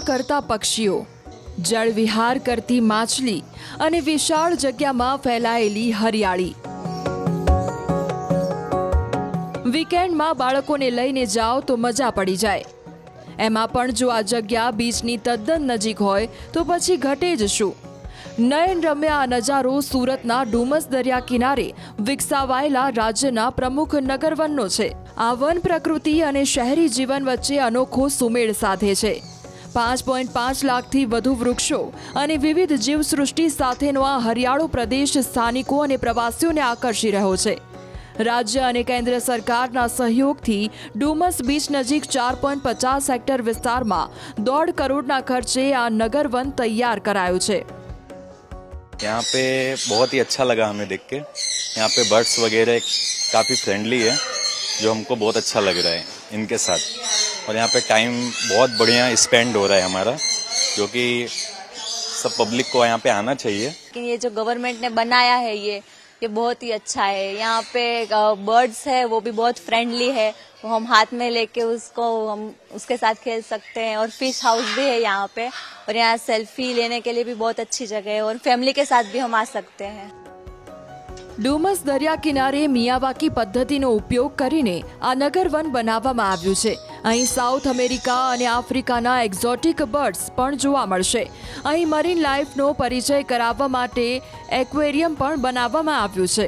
કરતા પક્ષીઓ, જળ વિહાર કરતી માછલી અને વિશાળ જગ્યામાં ફેલાયેલી હરિયાળી. વીકેન્ડમાં બાળકોને લઈને જાઓ તો મજા પડી જાય. એમાં પણ જો આ જગ્યા બીચની તદ્દન નજીક હોય તો પછી ઘટે જ શું. નયનરમ્ય આ નજારો સુરતના ડુમસ દરિયા કિનારે વિકસાવાયેલા રાજ્યના પ્રમુખ નગરવનનો છે. આ વન પ્રકૃતિ અને શહેરી જીવન વચ્ચે અનોખો સુમેળ સાધે છે. 5.5 લાખથી વધુ વૃક્ષો અને વિવિધ જીવસૃષ્ટિ સાથેનો આ હરિયાળો પ્રદેશ સ્થાનિકો અને પ્રવાસીઓને આકર્ષી રહ્યો છે. રાજ્ય અને કેન્દ્ર સરકારના સહયોગથી ડુમસ બીચ નજીક 4.50 હેક્ટર વિસ્તારમાં 1.5 કરોડના ખર્ચે આ નગરવન તૈયાર કરાયું છે. यहाँ पे बहुत ही अच्छा लगा हमें देख के. यहाँ पे बर्ड्स वगैरह काफ़ी फ्रेंडली है, जो हमको बहुत अच्छा लग रहा है इनके साथ. और यहाँ पे टाइम बहुत बढ़िया स्पेंड हो रहा है हमारा, जो कि सब पब्लिक को यहाँ पे आना चाहिए. ये जो गवर्नमेंट ने बनाया है ये बहुत ही अच्छा है. यहाँ पे बर्ड्स है वो भी बहुत फ्रेंडली है, वो हम हाथ में लेके उसको हम उसके साथ खेल सकते हैं. और फिश हाउस भी है यहाँ पे, और यहाँ सेल्फी लेने के लिए भी बहुत अच्छी जगह है, और फैमिली के साथ भी हम आ सकते हैं. ડુમસ દરિયા કિનારે મિયાવાકી પદ્ધતિનો ઉપયોગ કરીને આ નગરવન બનાવવામાં આવ્યું છે. અહીં સાઉથ અમેરિકા અને આફ્રિકાના એક્ઝોટિક બર્ડ્સ પણ જોવા મળશે. અહીં મરીન લાઈફનો પરિચય કરાવવા માટે एक्वेरियम પણ બનાવવામાં આવ્યું છે.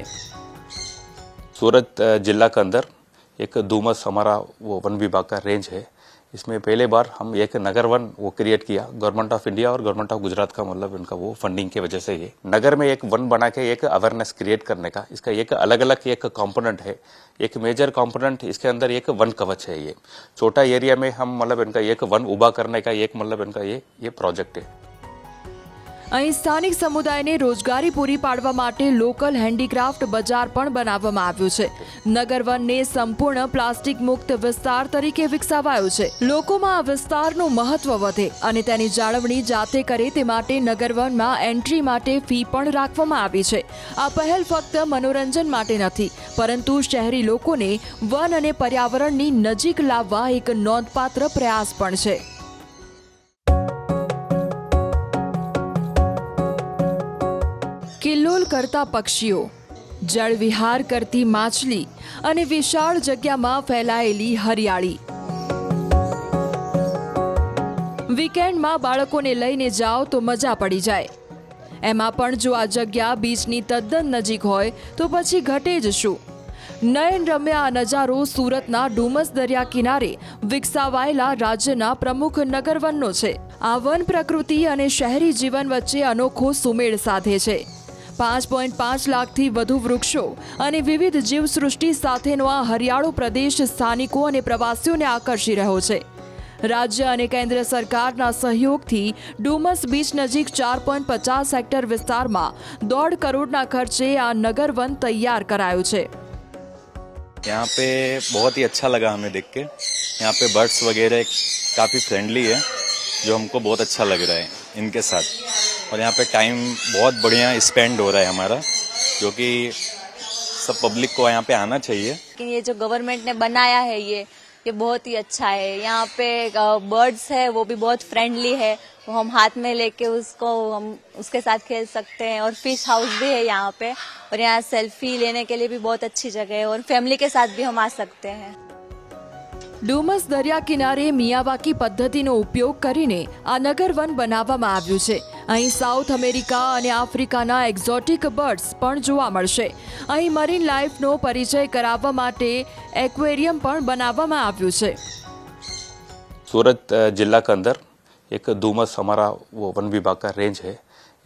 सूरत जिला के अंदर एक डूमस हमारा वो वन विभाग का रेंज है. इसमें पहले बार हम एक नगर वन वो क्रिएट किया. गवर्नमेंट ऑफ इंडिया और गवर्नमेंट ऑफ गुजरात का मतलब इनका वो फंडिंग की वजह से ये नगर में एक वन बना के एक अवेयरनेस क्रिएट करने का इसका एक अलग अलग एक कंपोनेंट है. एक मेजर कंपोनेंट इसके अंदर एक वन कवच है. ये छोटा एरिया में हम मतलब इनका एक वन उभा करने का एक मतलब इनका ये प्रोजेक्ट है. અહીં સ્થાનિક સમુદાયને રોજગારી પૂરી પાડવા માટે લોકલ હેન્ડીક્રાફ્ટ બજાર પણ બનાવવામાં આવ્યું છે. નગરવનને સંપૂર્ણ પ્લાસ્ટિક મુક્ત વિસ્તાર તરીકે વિકસાવાયો છે. લોકોમાં આ વિસ્તારનું મહત્વ વધે અને તેની જાળવણી જાતે કરે તે માટે નગરવનમાં એન્ટ્રી માટે ફી પણ રાખવામાં આવી છે. આ પહેલ ફક્ત મનોરંજન માટે નથી, પરંતુ શહેરી લોકોને વન અને પર્યાવરણની નજીક લાવવા એક નોંધપાત્ર પ્રયાસ પણ છે. કિલ્લોલ કરતા પક્ષીઓ, જળ વિહાર કરતી માછલી અને વિશાળ જગ્યામાં ફેલાયેલી હરિયાળી. વીકેન્ડમાં બાળકોને લઈને જાઓ તો મજા પડી જાય. એમાં પણ જો આ જગ્યા બીચની તદ્દન નજીક હોય તો પછી ઘટે જ શું. નયનરમ્ય આ નજારો સુરતના ડુમસ દરિયા કિનારે વિકસાવાયેલા રાજ્યના પ્રમુખ નગરવનનો છે. આ વન પ્રકૃતિ અને શહેરી જીવન વચ્ચે અનોખો સુમેળ સાધે છે. 5.5 લાખથી વધુ વૃક્ષો અને વિવિધ જીવસૃષ્ટિ સાથેનો આ હરિયાળો પ્રદેશ સ્થાનિકો અને પ્રવાસીઓને આકર્ષી રહ્યો છે. રાજ્ય અને કેન્દ્ર સરકારના સહયોગથી ડુમસ બીચ નજીક 4.50 હેક્ટર વિસ્તારમાં 1.5 કરોડના ખર્ચે આ નગરવન તૈયાર કરાયું છે. यहाँ पे बहुत ही अच्छा लगा हमें देख के. यहाँ पे बर्ड्स वगैरह काफ़ी फ्रेंडली है, जो हमको बहुत अच्छा लग रहा है इनके साथ. और यहाँ पे टाइम बहुत बढ़िया स्पेंड हो रहा है हमारा, जो कि सब पब्लिक को यहाँ पे आना चाहिए. ये जो गवर्नमेंट ने बनाया है ये बहुत ही अच्छा है. यहाँ पे बर्ड्स है वो भी बहुत फ्रेंडली है, वो हम हाथ में लेके उसको हम उसके साथ खेल सकते हैं. और फिश हाउस भी है यहाँ पे, और यहाँ सेल्फी लेने के लिए भी बहुत अच्छी जगह है, और फैमिली के साथ भी हम आ सकते हैं. ડુમસ દરિયા કિનારે મિયાવાકી પદ્ધતિનો ઉપયોગ કરીને આ નગરવન બનાવવામાં આવ્યું છે. અહીં સાઉથ અમેરિકા અને આફ્રિકાના એક્ઝોટિક બર્ડ્સ પણ જોવા મળશે. અહીં મરીન લાઈફનો પરિચય કરાવવા માટે एक्वेरियम પણ બનાવવામાં આવ્યું છે. सूरत जिला के अंदर एक डूमस हमारा वो वन विभाग का रेंज है.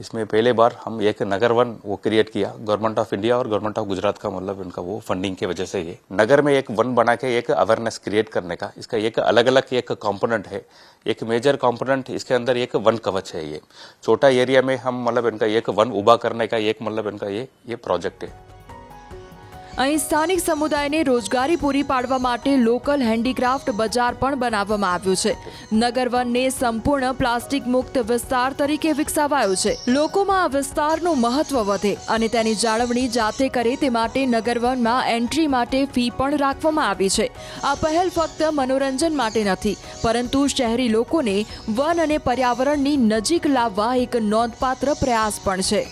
इसमें पहले बार हम एक नगर वन वो क्रिएट किया. गवर्नमेंट ऑफ इंडिया और गवर्नमेंट ऑफ गुजरात का मतलब इनका वो फंडिंग की वजह से ये नगर में एक वन बना के एक अवेयरनेस क्रिएट करने का इसका एक अलग अलग एक कंपोनेंट है. एक मेजर कंपोनेंट इसके अंदर एक वन कवच है. ये छोटा एरिया में हम मतलब इनका एक वन उभा करने का एक मतलब इनका ये प्रोजेक्ट है. અહીં સ્થાનિક સમુદાયને રોજગારી પૂરી પાડવા માટે લોકલ હેન્ડીક્રાફ્ટ બજાર પણ બનાવવામાં આવ્યું છે. નગરવનને સંપૂર્ણ પ્લાસ્ટિક મુક્ત વિસ્તાર તરીકે વિકસાવાયું છે. લોકોમાં આ વિસ્તારનું મહત્વ વધે અને તેની જાળવણી જાતે કરે તે માટે નગરવનમાં એન્ટ્રી માટે ફી પણ રાખવામાં આવી છે. આ પહેલ ફક્ત મનોરંજન માટે નથી, પરંતુ શહેરી લોકોને વન અને પર્યાવરણની નજીક લાવવા એક નોંધપાત્ર પ્રયાસ પણ છે.